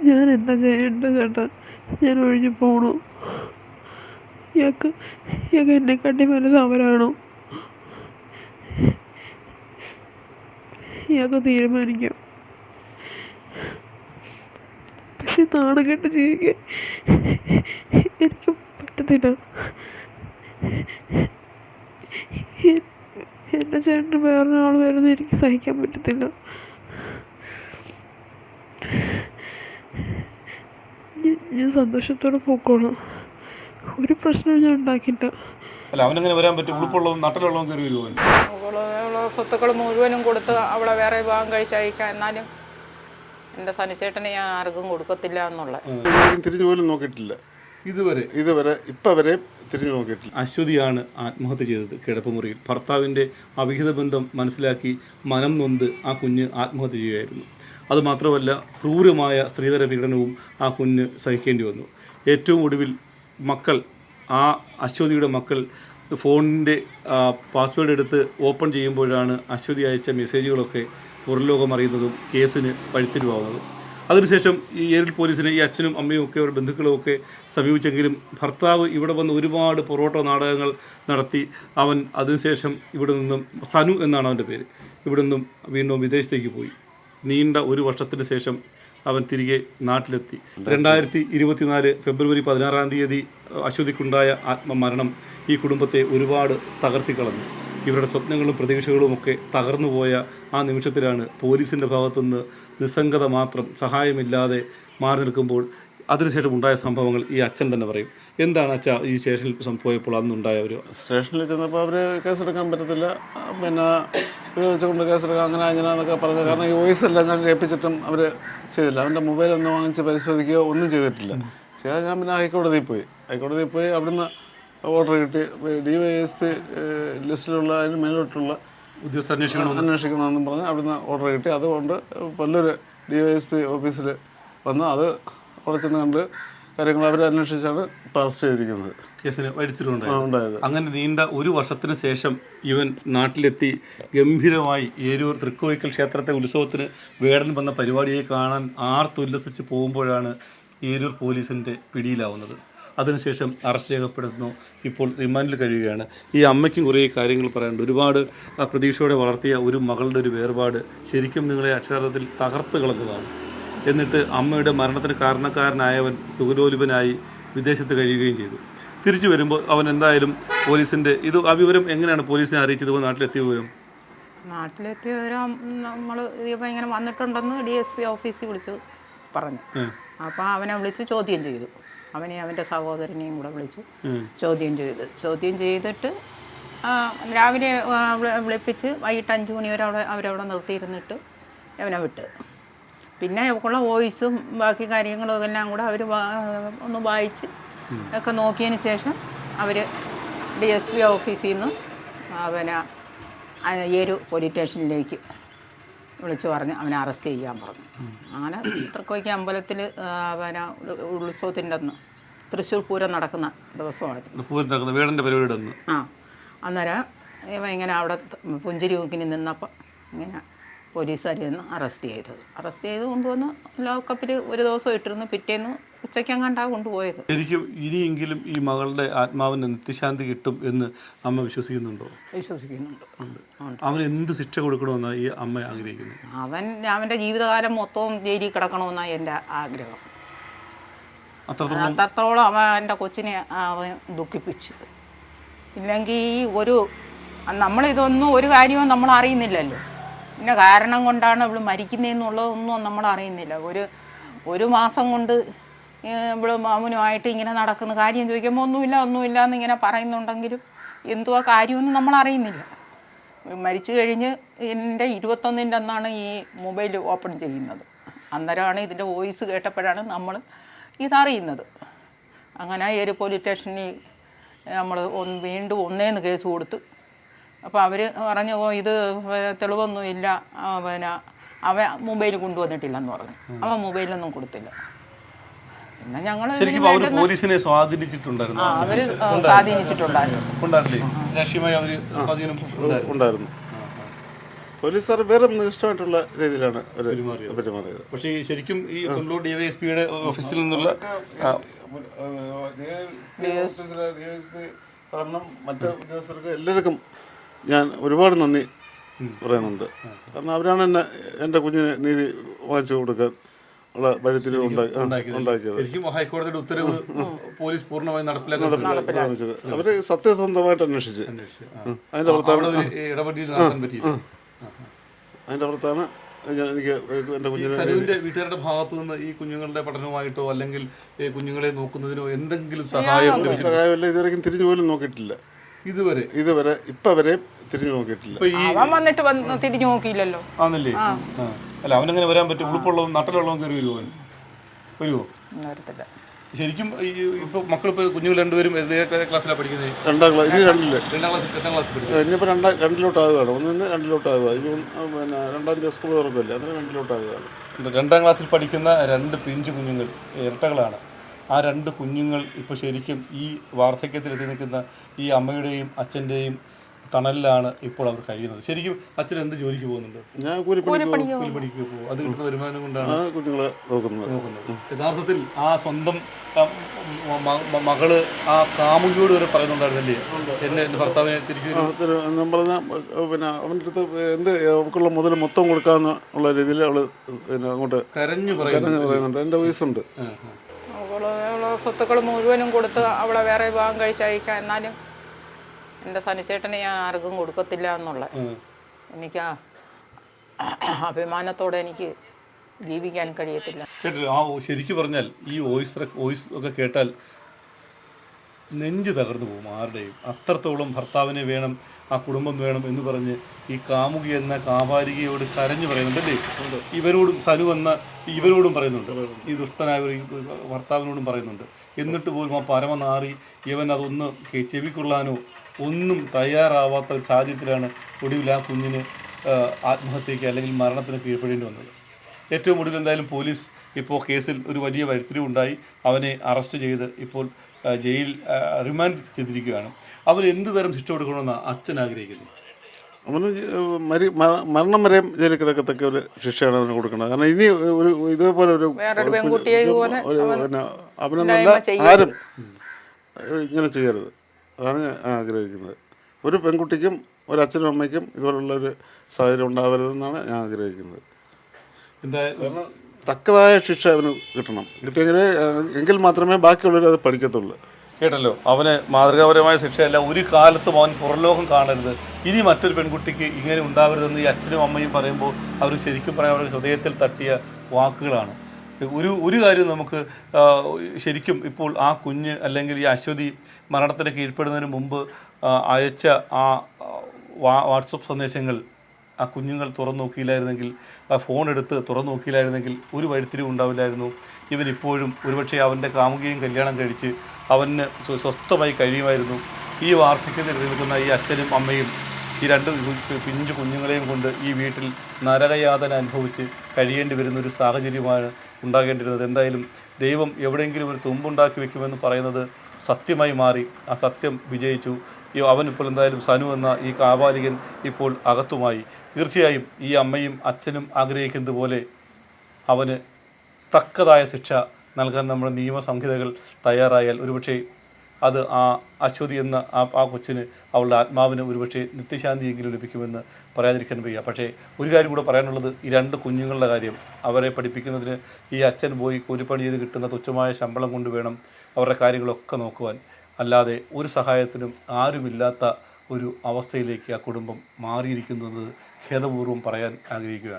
ഞാൻ എന്താ ചെയ്യേണ്ടത് ചേട്ടാ? ഞാൻ ഒഴിഞ്ഞു പോകണോ? ഇയാൾക്ക് എന്നെക്കാട്ടി വലുത് അവരാണോ? ഇയാൾക്ക് തീരുമാനിക്കാം. പക്ഷെ നാണം കെട്ട് ജീവിക്കാൻ എനിക്ക് പറ്റത്തില്ല. എൻ്റെ ചേട്ടന് വേറൊരാൾ വരുന്നത് എനിക്ക് സഹിക്കാൻ പറ്റത്തില്ല. ഞാൻ സന്തോഷത്തോടെ പോക്കോളാം. ഒരു പ്രശ്നവും ഞാൻ ഉണ്ടാക്കില്ല. അവനങ്ങനെ വരാൻ പറ്റും? ഉളുപ്പുള്ളതും നട്ടലുള്ളതും കയറി വരുമോ? സ്വത്തുക്കൾ മുഴുവനും കൊടുത്ത് അവളെ വേറെ വിവാഹം കഴിച്ചയക്കാം. എന്നാലും എൻ്റെ സനിച്ചേട്ടനെ ഞാൻ ആർക്കും കൊടുക്കത്തില്ല എന്നുള്ള തിരിഞ്ഞു പോലും നോക്കിയിട്ടില്ല ഇതുവരെ ഇപ്പം വരെ തിരിഞ്ഞു നോക്കിയിട്ടില്ല. അശ്വതിയാണ് ആത്മഹത്യ ചെയ്തത് കിടപ്പുമുറിയിൽ. ഭർത്താവിൻ്റെ അവിഹിത ബന്ധം മനസ്സിലാക്കി മനം നൊന്ത് ആ കുഞ്ഞ് ആത്മഹത്യ ചെയ്യുകയായിരുന്നു. അതുമാത്രമല്ല, ക്രൂരമായ സ്ത്രീധന പീഡനവും ആ കുഞ്ഞ് സഹിക്കേണ്ടി വന്നു. ഏറ്റവും ഒടുവിൽ മക്കൾ, ആ അശ്വതിയുടെ മക്കൾ ഫോണിൻ്റെ പാസ്വേഡ് എടുത്ത് ഓപ്പൺ ചെയ്യുമ്പോഴാണ് അശ്വതി അയച്ച മെസ്സേജുകളൊക്കെ പുറംലോകം അറിയുന്നതും കേസിന് വഴിത്തിരിവാകുന്നതും. അതിനുശേഷം ഈ ഏരിൽ പോലീസിനെ ഈ അച്ഛനും അമ്മയും ഒക്കെ അവരുടെ ബന്ധുക്കളും ഒക്കെ സമീപിച്ചെങ്കിലും ഭർത്താവ് ഇവിടെ വന്ന് ഒരുപാട് പൊറോട്ട നാടകങ്ങൾ നടത്തി. അവൻ അതിനുശേഷം ഇവിടെ നിന്നും, സനു എന്നാണ് അവൻ്റെ പേര്, ഇവിടെ നിന്നും വീണ്ടും വിദേശത്തേക്ക് പോയി. നീണ്ട ഒരു വർഷത്തിന് ശേഷം അവൻ തിരികെ നാട്ടിലെത്തി. 2024 ഫെബ്രുവരി 16 അശ്വതിക്കുണ്ടായ ആത്മമരണം ഈ കുടുംബത്തെ ഒരുപാട് തകർത്തിക്കളഞ്ഞു. ഇവരുടെ സ്വപ്നങ്ങളും പ്രതീക്ഷകളുമൊക്കെ തകർന്നുപോയ ആ നിമിഷത്തിലാണ് പോലീസിൻ്റെ ഭാഗത്തുനിന്ന് നിസ്സംഗത മാത്രം, സഹായമില്ലാതെ മാറി നിൽക്കുമ്പോൾ അതിനുശേഷം ഉണ്ടായ സംഭവങ്ങൾ ഈ അച്ഛൻ തന്നെ പറയും. എന്താണ് അച്ഛാ ഈ സ്റ്റേഷനിൽ പോയപ്പോൾ അന്നുണ്ടായ ഒരു? സ്റ്റേഷനിൽ ചെന്നപ്പോൾ അവർ കേസെടുക്കാൻ പറ്റത്തില്ല, പിന്നെ ഇത് വെച്ചുകൊണ്ട് കേസെടുക്കാം അങ്ങനെ എന്നൊക്കെ പറഞ്ഞു. കാരണം ഈ വോയിസ് എല്ലാം ഞാൻ കേൾപ്പിച്ചിട്ടും അവർ ചെയ്തില്ല. അവൻ്റെ മൊബൈലൊന്നും വാങ്ങിച്ച് പരിശോധിക്കുകയോ ഒന്നും ചെയ്തിട്ടില്ല. ചെയ്താൽ ഞാൻ പിന്നെ ഹൈക്കോടതിയിൽ പോയി അവിടുന്ന് ഓർഡർ കിട്ടി. DYSP ലിസ്റ്റിലുള്ള അതിന് മേലോട്ടുള്ള ഉദ്യോഗസ്ഥർ അന്വേഷിക്കണമെന്നും പറഞ്ഞ് അവിടുന്ന് ഓർഡർ കിട്ടി. അതുകൊണ്ട് പല്ലൂർ DYSP ഓഫീസിൽ വന്ന് അത് അവിടെ ചെന്ന് കണ്ട് കാര്യങ്ങൾ അവരെ അന്വേഷിച്ചാണ് പാസ് ചെയ്തിരിക്കുന്നത്. കേസിന് വഴിത്തിരിവുണ്ടായത്. അങ്ങനെ നീണ്ട ഒരു വർഷത്തിന് ശേഷം ഇവൻ നാട്ടിലെത്തി ഗംഭീരമായി ഏരൂർ തൃക്കോയിക്കൽ ക്ഷേത്രത്തെ ഉത്സവത്തിന് വേടൻ വന്ന പരിപാടിയെ കാണാൻ ആർത്തുല്ലസിച്ച് പോകുമ്പോഴാണ് ഏരൂർ പോലീസിൻ്റെ പിടിയിലാവുന്നത്. അതിനുശേഷം അറസ്റ്റ് രേഖപ്പെടുത്തുന്നു. ഇപ്പോൾ റിമാൻഡിൽ കഴിയുകയാണ്. ഈ അമ്മയ്ക്കും കുറേ കാര്യങ്ങൾ പറയാനുണ്ട്. ഒരുപാട് പ്രതീക്ഷയോടെ വളർത്തിയ ഒരു മകളുടെ ഒരു വേർപാട് ശരിക്കും നിങ്ങളെ അക്ഷരാർത്ഥത്തിൽ തകർത്ത് കളഞ്ഞതാണ്. എന്നിട്ട് അമ്മയുടെ മരണത്തിന് കാരണക്കാരനായവൻ സുഖലോലുപനായി വിദേശത്ത് കഴിയുകയും ചെയ്തു. തിരിച്ചു വരുമ്പോൾ അവൻ എന്തായാലും പോലീസിൻ്റെ ആ വിവരം എങ്ങനെയാണ് പോലീസിനെ അറിയിച്ചത്? നാട്ടിലെത്തിയ വിവരം നമ്മൾ ഇങ്ങനെ വന്നിട്ടുണ്ടെന്ന് DSP ഓഫീസിൽ വിളിച്ച് പറഞ്ഞു. അപ്പോൾ അവനെ വിളിച്ച് ചോദ്യം ചെയ്തു. അവൻ്റെ സഹോദരനെയും കൂടെ വിളിച്ച് ചോദ്യം ചെയ്തിട്ട് രാവിലെ വിളിപ്പിച്ച് വൈകിട്ട് 5 മണി വരെ അവരവിടെ നിർത്തിയിരുന്നിട്ട് അവനെ വിട്ട്. പിന്നെ ഉള്ള വോയിസും ബാക്കി കാര്യങ്ങളും എല്ലാം കൂടെ അവർ ഒന്ന് വായിച്ച് ഒക്കെ നോക്കിയതിന് ശേഷം അവർ DSP ഓഫീസിൽ നിന്ന് പിന്നെ ഏരു പോലീസ് സ്റ്റേഷനിലേക്ക് വിളിച്ചു പറഞ്ഞ് അവനെ അറസ്റ്റ് ചെയ്യാൻ പറഞ്ഞു. അങ്ങനെ തൃക്കോയ്ക്ക് അമ്പലത്തിൽ പിന്നെ ഉത്സവത്തിൻ്റെ അന്ന് തൃശ്ശൂർ പൂരം നടക്കുന്ന ദിവസമായിരുന്നു. അന്നേരം ഇവ ഇങ്ങനെ അവിടെ പുഞ്ചിരി നോക്കിന് നിന്നപ്പോൾ ഇങ്ങനെ പോലീസുകാർ നിന്ന് അറസ്റ്റ് ചെയ്ത് കൊണ്ടുവന്ന് ലോക്കപ്പിൽ ഒരു ദിവസം ഇട്ടിരുന്നു. പിറ്റേന്ന് ഉച്ചയ്ക്കങ്ങാണ്ടാ കൊണ്ടുപോയത്. ശരിക്കും ഇനിയെങ്കിലും ഈ മകളുടെ ആത്മാവിന് നിത്യശാന്തി കിട്ടും എന്ന് അമ്മ വിശ്വസിക്കുന്നുണ്ടോ? വിശ്വസിക്കുന്നുണ്ട്. അവന് എന്ത് ശിക്ഷ കൊടുക്കണമെന്നാണ് ഈ അമ്മ ആഗ്രഹിക്കുന്നത്? അവൻ്റെ ജീവിതകാലം മൊത്തവും ജയിലിൽ കിടക്കണമെന്നാണ് എൻ്റെ ആഗ്രഹം. അത്രത്തോളം അവൻ എൻ്റെ കൊച്ചിനെ അവൻ ദുഃഖിപ്പിച്ച്. ഇല്ലെങ്കിൽ നമ്മളിതൊന്നും ഒരു കാര്യവും നമ്മൾ അറിയുന്നില്ലല്ലോ. പിന്നെ കാരണം കൊണ്ടാണ് ഇവൾ മരിക്കുന്നതെന്നുള്ളതൊന്നും നമ്മൾ അറിയുന്നില്ല. ഒരു മാസം കൊണ്ട് ഇവൾ മാമനുമായിട്ട് ഇങ്ങനെ നടക്കുന്ന കാര്യം ചോദിക്കുമ്പോൾ ഒന്നുമില്ല എന്നിങ്ങനെ പറയുന്നുണ്ടെങ്കിലും എന്തുവാ കാര്യമൊന്നും നമ്മൾ അറിയുന്നില്ല. മരിച്ചു കഴിഞ്ഞ് എൻ്റെ 21 അന്നാണ് ഈ മൊബൈൽ ഓപ്പൺ ചെയ്യുന്നത്. അന്നേരമാണ് ഇതിൻ്റെ വോയിസ് കേട്ടപ്പോഴാണ് നമ്മൾ ഇതറിയുന്നത്. അങ്ങനെ ഒരു പോലീസ് സ്റ്റേഷനിൽ നമ്മൾ വീണ്ടും 1 കേസ് കൊടുത്ത്. അപ്പോൾ അവർ പറഞ്ഞു ഇത് തെളിവൊന്നുമില്ല, പിന്നെ അവൻ മൊബൈൽ കൊണ്ടുവന്നിട്ടില്ലെന്ന് പറഞ്ഞു. അവൻ മൊബൈലൊന്നും കൊടുത്തില്ല. പിന്നെ ഞങ്ങൾ പോലീസിനെ സ്വാധീനിച്ചിട്ടുണ്ടായിരുന്നു. അവർ സ്വാധീനിച്ചിട്ടുണ്ടായിരുന്നു. പോലീസുകാർ വേറെ നിഷ്ഠമായിട്ടുള്ള രീതിയിലാണ് അവർ പെരുമാറിയത്. പക്ഷേ ശരിക്കും ഈ കുണ്ടളൂർ ഡിവൈഎസ്പിയുടെ ഓഫീസിൽ നിന്നുള്ള കാരണം മറ്റ് ഉദ്യോഗസ്ഥർക്ക് എല്ലാവർക്കും ഞാൻ ഒരുപാട് നന്ദി പറയുന്നുണ്ട്. കാരണം അവരാണ് എൻ്റെ കുഞ്ഞിന് നീതി വാങ്ങിച്ചു കൊടുക്കാൻ ഉള്ള വഴിത്തിരിവ് ഉണ്ടാക്കിയത്. ശരിക്കും ഹൈക്കോടതിയുടെ ഉത്തരവ് പോലീസ് പൂർണ്ണമായി ശ്രമിച്ചത് അവർ സത്യസന്ധമായിട്ട് അന്വേഷിച്ച് അതിൻ്റെ പുറത്താണ് എനിക്ക് എൻ്റെ കുഞ്ഞിനെ വീട്ടുകാരുടെ ഭാഗത്തു നിന്ന് ഈ കുഞ്ഞുങ്ങളുടെ പഠനവുമായിട്ടോ അല്ലെങ്കിൽ കുഞ്ഞുങ്ങളെ നോക്കുന്നതിനോ എന്തെങ്കിലും സഹായമില്ല. ഇതുവരെയും തിരിഞ്ഞു പോലും നോക്കിയിട്ടില്ല. ഇതുവരെ ഇപ്പം വരെ തിരിഞ്ഞു നോക്കിയിട്ടില്ല. വന്നിട്ട് തിരിഞ്ഞു നോക്കിയില്ലല്ലോ. ആണല്ലേ? അല്ല, അവനെങ്ങനെ വരാൻ പറ്റും? ഉടുപ്പുള്ളതും നട്ടലുള്ളതും കയറി വരുമോ? വരത്തില്ല. ശരിക്കും ഇപ്പൊ മക്കളിപ്പോ കുഞ്ഞുങ്ങൾ രണ്ടുപേരും ക്ലാസ്സിലാണ് പഠിക്കുന്നത്. രണ്ടാം ക്ലാസ്, ഇനി രണ്ടില്. രണ്ടാം ക്ലാസ് പഠിക്കുന്നത്. ഇനിയിപ്പോൾ രണ്ടിലോട്ടാകുകയാണ്. ഒന്നിന്ന് രണ്ടിലോട്ടാകുക. പിന്നെ 2ാം തീയതി സ്കൂൾ തുറക്കില്ല, അതിന് രണ്ടിലോട്ടാകുകയാണ്. 2ാം ക്ലാസ്സിൽ പഠിക്കുന്ന 2 പിഞ്ചു കുഞ്ഞുങ്ങൾ, ഇരട്ടകളാണ്. ആ 2 കുഞ്ഞുങ്ങൾ ഇപ്പോൾ ശരിക്കും ഈ വാർദ്ധക്യത്തിലെത്തി നിൽക്കുന്ന ഈ അമ്മയുടെയും അച്ഛൻ്റെയും തണലിലാണ് ഇപ്പോൾ അവർ കഴിയുന്നത്. ശരിക്കും അച്ഛൻ എന്ത് ജോലിക്ക് പോകുന്നുണ്ട്? ഞാൻ കൂലിപ്പണിക്ക് പോകും. അത് കിട്ടുന്ന വരുമാനം കൊണ്ടാണ് കുഞ്ഞുങ്ങളെ നോക്കുന്നത്. യഥാർത്ഥത്തിൽ ആ സ്വന്തം മകള് ആ കാമുകിയോട് വരെ പറയുന്നുണ്ടായിരുന്നല്ലേ, എൻ്റെ ഭർത്താവിനെ തിരിച്ചു പറഞ്ഞാൽ പിന്നെ അവൻ്റെ അടുത്ത് എന്ത് അവൾക്കുള്ള മുതൽ മൊത്തം കൊടുക്കാന്നുള്ള രീതിയിൽ അവള് പിന്നെ അങ്ങോട്ട് കരഞ്ഞു പറയുന്നുണ്ട്. എൻ്റെ വയസ്സുണ്ട്. സ്വത്തുക്കൾ മുഴുവനും കൊടുത്ത് അവളെ വേറെ വിവാഹം കഴിച്ചയക്കാം. എന്നാലും എൻ്റെ സനിച്ചേട്ടനെ ഞാൻ ആർക്കും കൊടുക്കത്തില്ല എന്നുള്ള എനിക്ക് അഭിമാനത്തോടെ എനിക്ക് ജീവിക്കാൻ കഴിയത്തില്ല. കേട്ടില്ല? ശരിക്കും പറഞ്ഞാൽ ഈ വോയിസ് ഒക്കെ കേട്ടാൽ നെഞ്ച് തകർന്നു പോകും ആരുടെയും. അത്രത്തോളം ഭർത്താവിനെ വേണം, ആ കുടുംബം വേണം എന്ന് പറഞ്ഞ് ഈ കാമുകി എന്ന കാപാലികയോട് കരഞ്ഞു പറയുന്നുണ്ടല്ലേ. ഇവരോടും സനു എന്ന ഇവരോടും പറയുന്നുണ്ട്, ഈ ദുഷ്ടനായ ഭർത്താവിനോടും പറയുന്നുണ്ട്. എന്നിട്ട് പോലും ആ പരമനാറി ഇവൻ അതൊന്ന് ചെവിക്കൊള്ളാനോ ഒന്നും തയ്യാറാവാത്ത ഒരു സാഹചര്യത്തിലാണ് ഒടുവിൽ ആ കുഞ്ഞിന് ആത്മഹത്യയ്ക്ക് അല്ലെങ്കിൽ മരണത്തിന് കീഴ്പ്പെടേണ്ടി വന്നത്. ഏറ്റവും ഒടുവിൽ എന്തായാലും പോലീസ് ഇപ്പോൾ കേസിൽ ഒരു വലിയ വഴിത്തിരിവുണ്ടായി. അവനെ അറസ്റ്റ് ചെയ്ത് ഇപ്പോൾ ജയിൽ റിമാൻഡ് ചെയ്തിരിക്കുകയാണ്. അവൻ എന്ത് തരം ശിക്ഷ കൊടുക്കണമെന്നാണ് അച്ഛൻ ആഗ്രഹിക്കുന്നത്? അവന് മരണം വരെയും ജയിലിൽ കിടക്കത്തക്ക ഒരു ശിക്ഷയാണ് അവന് കൊടുക്കുന്നത്. കാരണം ഇനി ഒരു ഇതേപോലെ ഒരു പിന്നെ അവനൊന്നല്ല ആരും ഇങ്ങനെ ചെയ്യരുത്. അതാണ് ഞാൻ ആഗ്രഹിക്കുന്നത്. ഒരു പെൺകുട്ടിക്കും ഒരു അച്ഛനും അമ്മയ്ക്കും ഇതുപോലുള്ളൊരു സാഹചര്യം ഉണ്ടാവരുതെന്നാണ് ഞാൻ ആഗ്രഹിക്കുന്നത്. കാരണം തക്കതായ ശിക്ഷ അവന് കിട്ടിയെങ്കിലേ എങ്കിൽ മാത്രമേ ബാക്കിയുള്ളവർ അത് പഠിക്കത്തുള്ളൂ. കേട്ടല്ലോ, അവന് മാതൃകാപരമായ ശിക്ഷയല്ല. ഒരു കാലത്തും അവൻ പുറംലോകം കാണരുത്, ഇനി മറ്റൊരു പെൺകുട്ടിക്ക് ഇങ്ങനെ ഉണ്ടാവരുതെന്ന് ഈ അച്ഛനും അമ്മയും പറയുമ്പോൾ അവർ ശരിക്കും പറയാൻ അവരുടെ ഹൃദയത്തിൽ തട്ടിയ വാക്കുകളാണ്. ഒരു കാര്യം നമുക്ക് ശരിക്കും ഇപ്പോൾ ആ കുഞ്ഞ് അല്ലെങ്കിൽ ഈ അശ്വതി മരണത്തിന് കീഴ്പ്പെടുന്നതിന് മുമ്പ് അയച്ച ആ വാട്സപ്പ് സന്ദേശങ്ങൾ ആ കുഞ്ഞുങ്ങൾ തുറന്നു നോക്കിയില്ലായിരുന്നെങ്കിൽ, ആ ഫോൺ എടുത്ത് തുറന്നു നോക്കിയില്ലായിരുന്നെങ്കിൽ ഒരു വഴിത്തിരിവ് ഉണ്ടാവില്ലായിരുന്നു. ഇവനിപ്പോഴും ഒരുപക്ഷെ അവൻ്റെ കാമുകിയും കല്യാണം കഴിച്ച് അവന് സ്വസ്ഥമായി കഴിയുമായിരുന്നു. ഈ വാർദ്ധക്യത്തിൽ നിൽക്കുന്ന ഈ അച്ഛനും അമ്മയും ഈ 2 പിഞ്ചു കുഞ്ഞുങ്ങളെയും കൊണ്ട് ഈ വീട്ടിൽ നരകയാതന അനുഭവിച്ച് കഴിയേണ്ടി വരുന്നൊരു സാഹചര്യമാണ് ഉണ്ടാകേണ്ടിരുന്നത്. എന്തായാലും ദൈവം എവിടെയെങ്കിലും ഒരു തുമ്പുണ്ടാക്കി വെക്കുമെന്ന് പറയുന്നത് സത്യമായി മാറി. ആ സത്യം വിജയിച്ചു. അവനിപ്പോൾ എന്തായാലും സനു എന്ന ഈ കാപാലികൻ ഇപ്പോൾ അകത്തുമായി. തീർച്ചയായും ഈ അമ്മയും അച്ഛനും ആഗ്രഹിക്കുന്നത് പോലെ അവന് തക്കതായ ശിക്ഷ നൽകാൻ നമ്മുടെ നിയമസംഹിതകൾ തയ്യാറായാൽ ഒരുപക്ഷെ അത് ആ അശ്വതി എന്ന ആ കൊച്ചിന് അവളുടെ ആത്മാവിന് ഒരുപക്ഷെ നിത്യശാന്തിയെങ്കിലും ലഭിക്കുമെന്ന് പറയാതിരിക്കാൻ വയ്യ. പക്ഷേ ഒരു കാര്യം കൂടെ പറയാനുള്ളത്, ഈ 2 കുഞ്ഞുങ്ങളുടെ കാര്യം. അവരെ പഠിപ്പിക്കുന്നതിന് ഈ അച്ഛൻ പോയി കൂലിപ്പണി ചെയ്ത് കിട്ടുന്ന തുച്ഛമായ ശമ്പളം കൊണ്ട് വേണം അവരുടെ കാര്യങ്ങളൊക്കെ നോക്കുവാൻ. അല്ലാതെ ഒരു സഹായത്തിനും ആരുമില്ലാത്ത ഒരു അവസ്ഥയിലേക്ക് ആ കുടുംബം മാറിയിരിക്കുന്നത് ഖേദപൂർവ്വം പറയാൻ ആഗ്രഹിക്കുകയാണ്.